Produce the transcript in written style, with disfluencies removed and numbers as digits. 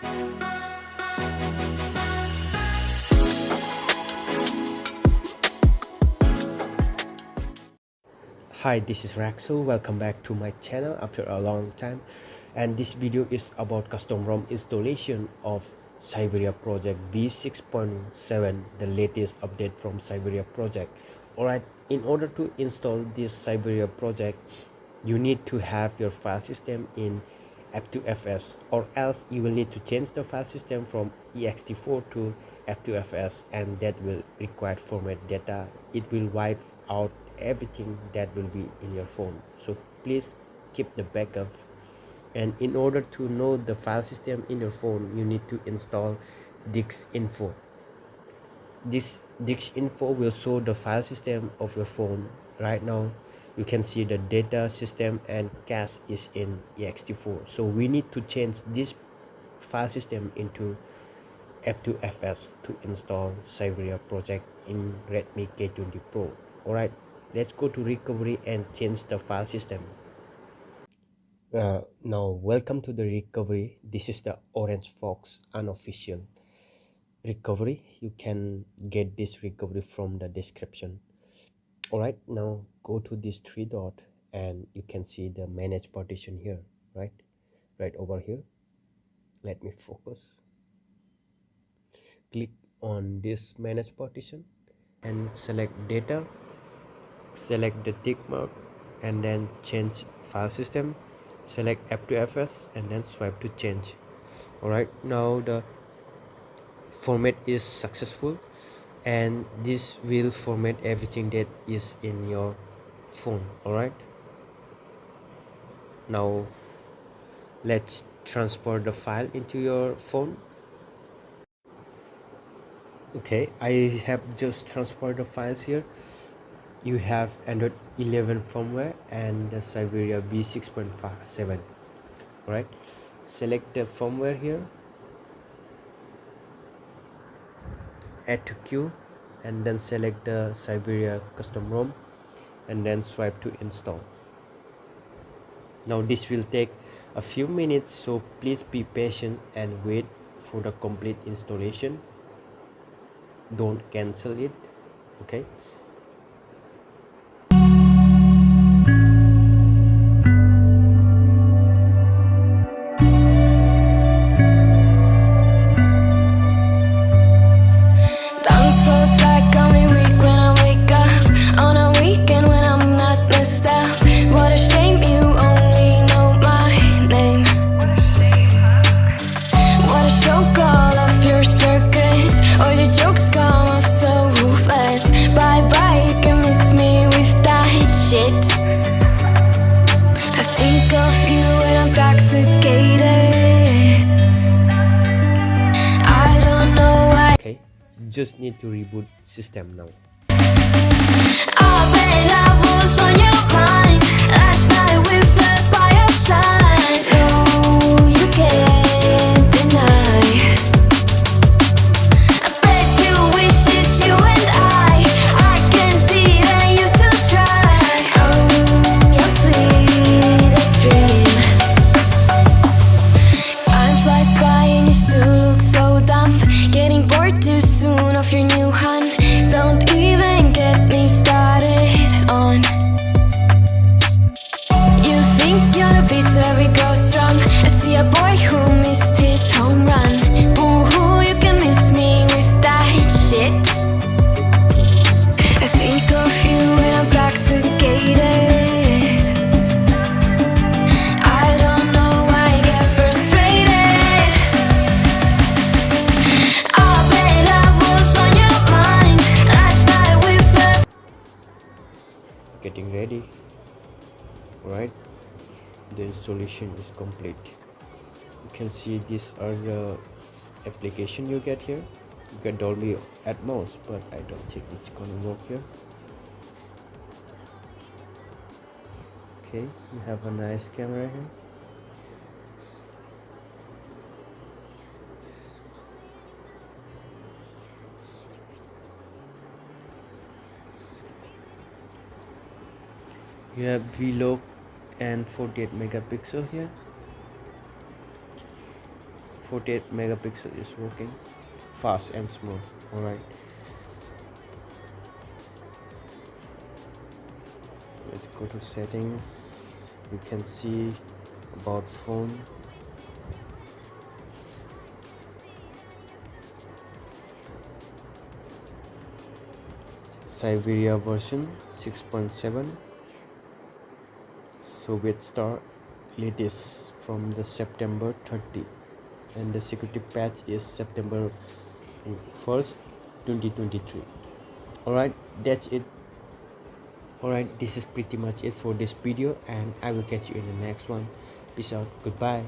Hi, this is Raksil. Welcome back to my channel after a long time, and this video is about custom ROM installation of Syberia project V6.7, the latest update from Syberia project. Alright, in order to install this Syberia project, you need to have your file system in F2FS, or else you will need to change the file system from ext4 to F2FS, and that will require format data. It will wipe out everything that will be in your phone, so please keep the backup. And in order to know the file system in your phone, you need to install Disk-Info. This Disk-Info will show the file system of your phone. Right now you can see the data, system and cache is in ext4, so we need to change this file system into F2FS to install Syberia project in Redmi K20 Pro. Alright, let's go to recovery and change the file system. Now welcome to the recovery. This is the Orange Fox unofficial recovery. You can get this recovery from the description. Alright, now go to this three dot and you can see the manage partition here, right over here. Let me focus. Click on this manage partition and select data, select the tick mark and then change file system, select F2FS and then swipe to change. Alright, now the format is successful and this will format everything that is in your phone. Alright, now let's transfer the file into your phone. Okay, I have just transferred the files here. You have Android 11 firmware and the Syberia V6.7. Alright, select the firmware here, add to queue and then select the Syberia custom ROM and then swipe to install. Now this will take a few minutes, so please be patient and wait for the complete installation. Don't cancel it. Okay, just need to reboot system now. Getting ready. Alright, the installation is complete. You can see these are the application you get here. You get Dolby Atmos, but I don't think it's gonna work here. Okay, you have a nice camera here. You have vlog and 48 megapixel here, 48 megapixel is working fast and smooth. Alright, let's go to settings. You can see about phone. Syberia version 6.7, Soviet Star, latest from the September 30, and the security patch is September 1st 2023. Alright, that's it. Alright, this is pretty much it for this video, and I will catch you in the next one. Peace out, goodbye.